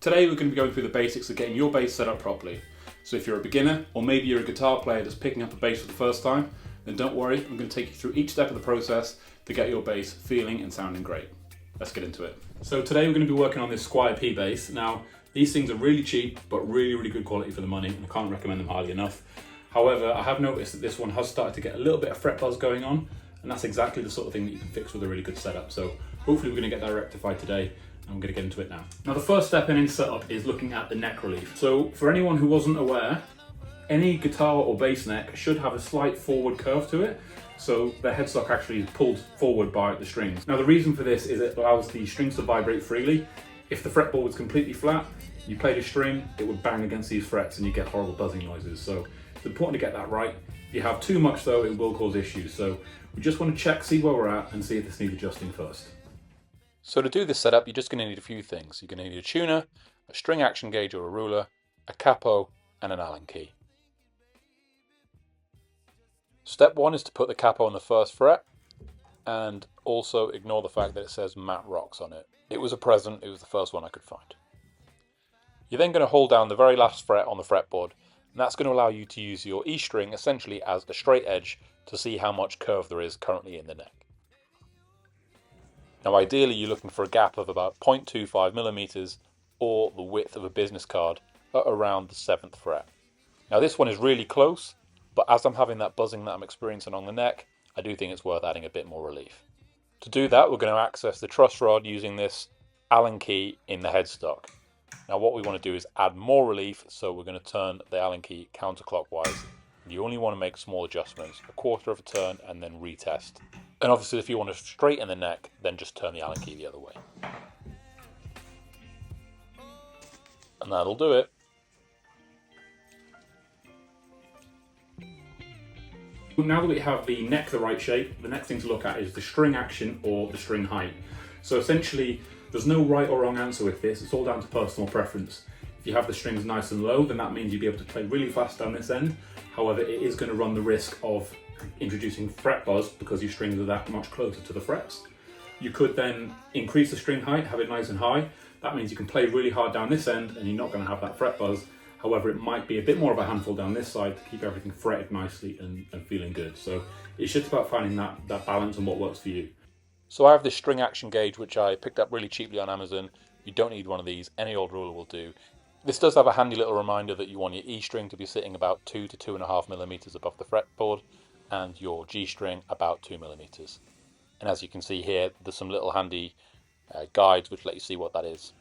Today we're going to be going through the basics of getting your bass set up properly. So if you're a beginner, or maybe you're a guitar player that's picking up a bass for the first time, then don't worry, I'm going to take you through each step of the process to get your bass feeling and sounding great. Let's get into it. So today we're going to be working on this Squier P bass. Now, these things are really cheap, but really good quality for the money, and I can't recommend them highly enough. However, I have noticed that this one has started to get a little bit of fret buzz going on, and that's exactly the sort of thing that you can fix with a really good setup. So hopefully we're going to get that rectified today. I'm going to get into it now. Now the first step in setup is looking at the neck relief. So for anyone who wasn't aware, any guitar or bass neck should have a slight forward curve to it. So the headstock actually is pulled forward by the strings. Now the reason for this is it allows the strings to vibrate freely. If the fretboard was completely flat, you played a string, it would bang against these frets and you get horrible buzzing noises. So it's important to get that right. If you have too much though, it will cause issues. So we just want to check, see where we're at and see if this needs adjusting first. So to do this setup, you're just going to need a few things. You're going to need a tuner, a string action gauge or a ruler, a capo, and an Allen key. Step one is to put the capo on the first fret, and also ignore the fact that it says Matte Rocks on it. It was a present, it was the first one I could find. You're then going to hold down the very last fret on the fretboard, and that's going to allow you to use your E string essentially as a straight edge to see how much curve there is currently in the neck. Now ideally you're looking for a gap of about 0.25 millimeters or the width of a business card at around the 7th fret. Now this one is really close, but as I'm having that buzzing that I'm experiencing on the neck, I do think it's worth adding a bit more relief. To do that, we're going to access the truss rod using this Allen key in the headstock. Now what we want to do is add more relief, so we're going to turn the Allen key counterclockwise. You only want to make small adjustments, a quarter of a turn and then retest. And obviously if you want to straighten the neck, then just turn the Allen key the other way. And that'll do it. Now that we have the neck the right shape, the next thing to look at is the string action or the string height. So essentially, there's no right or wrong answer with this, it's all down to personal preference. If you have the strings nice and low, then that means you'll be able to play really fast down this end. However, it is going to run the risk of introducing fret buzz because your strings are that much closer to the frets. You could then increase the string height, have it nice and high. That means you can play really hard down this end and you're not going to have that fret buzz. However, it might be a bit more of a handful down this side to keep everything fretted nicely and feeling good. So it's just about finding that balance and what works for you. So I have this string action gauge which I picked up really cheaply on Amazon. You don't need one of these, any old ruler will do. This does have a handy little reminder that you want your E string to be sitting about 2 to 2.5 millimeters above the fretboard and your G string about 2 millimeters. And as you can see here, there's some little handy guides which let you see what that is.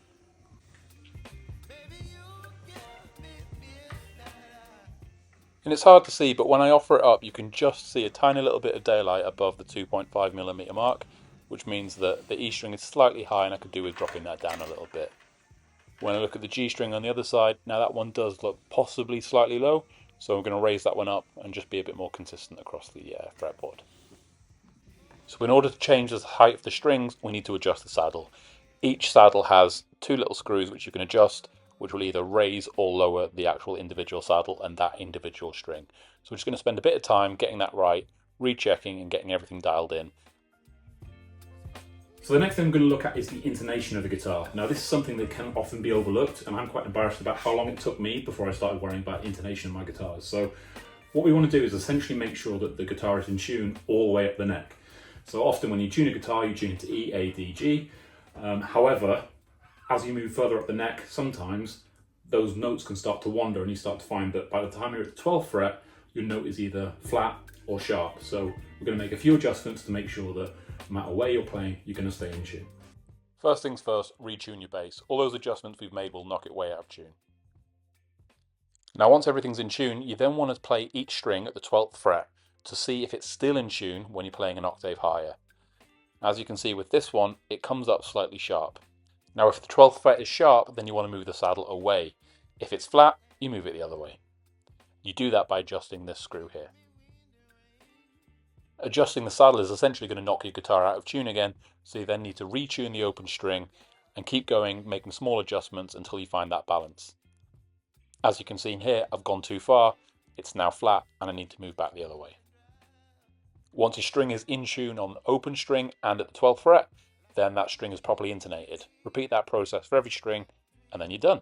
And it's hard to see, but when I offer it up, you can just see a tiny little bit of daylight above the 2.5 millimeter mark, which means that the E string is slightly high and I could do with dropping that down a little bit. When I look at the G string on the other side, now that one does look possibly slightly low, so I'm going to raise that one up and just be a bit more consistent across the fretboard. So in order to change the height of the strings, we need to adjust the saddle. Each saddle has two little screws which you can adjust, which will either raise or lower the actual individual saddle and that individual string. So we're just going to spend a bit of time getting that right, rechecking and getting everything dialed in. So the next thing I'm going to look at is the intonation of the guitar. Now this is something that can often be overlooked, and I'm quite embarrassed about how long it took me before I started worrying about intonation in my guitars. So what we want to do is essentially make sure that the guitar is in tune all the way up the neck. So often when you tune a guitar, you tune it to E, A, D, G. However, as you move further up the neck, sometimes those notes can start to wander and you start to find that by the time you're at the 12th fret, your note is either flat or sharp. So we're going to make a few adjustments to make sure that no matter where you're playing, you're going to stay in tune. First things first, retune your bass. All those adjustments we've made will knock it way out of tune. Now once everything's in tune, you then want to play each string at the 12th fret to see if it's still in tune when you're playing an octave higher. As you can see with this one, it comes up slightly sharp. Now if the 12th fret is sharp, then you want to move the saddle away. If it's flat, you move it the other way. You do that by adjusting this screw here. Adjusting the saddle is essentially going to knock your guitar out of tune again, so you then need to retune the open string and keep going, making small adjustments until you find that balance. As you can see here, I've gone too far, it's now flat and I need to move back the other way. Once your string is in tune on the open string and at the 12th fret, then that string is properly intonated. Repeat that process for every string and then you're done.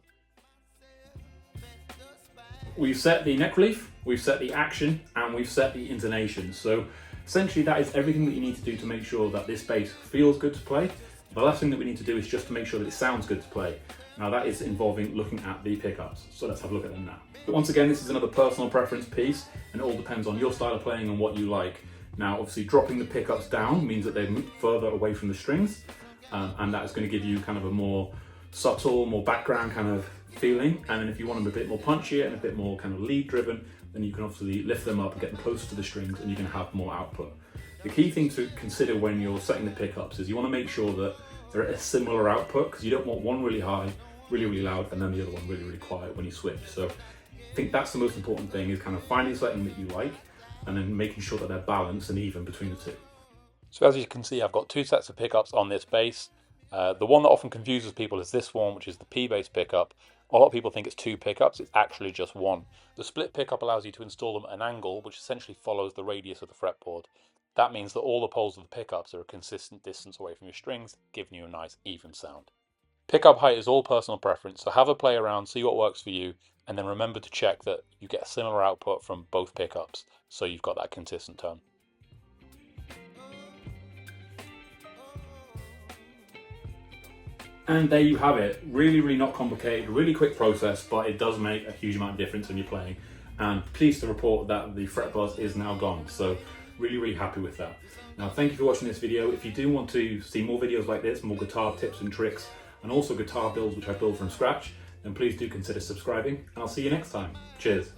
We've set the neck relief, we've set the action, and we've set the intonation. So essentially that is everything that you need to do to make sure that this bass feels good to play. The last thing that we need to do is just to make sure that it sounds good to play. Now that is involving looking at the pickups. So let's have a look at them now. But once again, this is another personal preference piece, and it all depends on your style of playing and what you like. Now obviously dropping the pickups down means that they move further away from the strings, and that is going to give you kind of a more subtle, more background kind of feeling. And then if you want them a bit more punchier and a bit more kind of lead driven, then you can obviously lift them up and get them closer to the strings, and you can have more output. The key thing to consider when you're setting the pickups is you want to make sure that they're at a similar output, because you don't want one really high, really loud, and then the other one really quiet when you switch. So I think that's the most important thing, is kind of finding something that you like and then making sure that they're balanced and even between the two. So as you can see, I've got two sets of pickups on this bass. The one that often confuses people is this one, which is the P bass pickup. A lot of people think it's two pickups, it's actually just one. The split pickup allows you to install them at an angle, which essentially follows the radius of the fretboard. That means that all the poles of the pickups are a consistent distance away from your strings, giving you a nice even sound. Pickup height is all personal preference, so have a play around, see what works for you, and then remember to check that you get a similar output from both pickups, so you've got that consistent tone. And there you have it. Really not complicated, really quick process, but it does make a huge amount of difference when you're playing. And pleased to report that the fret buzz is now gone. So really happy with that. Now, thank you for watching this video. If you do want to see more videos like this, more guitar tips and tricks, and also guitar builds which I build from scratch, then please do consider subscribing, and I'll see you next time. Cheers.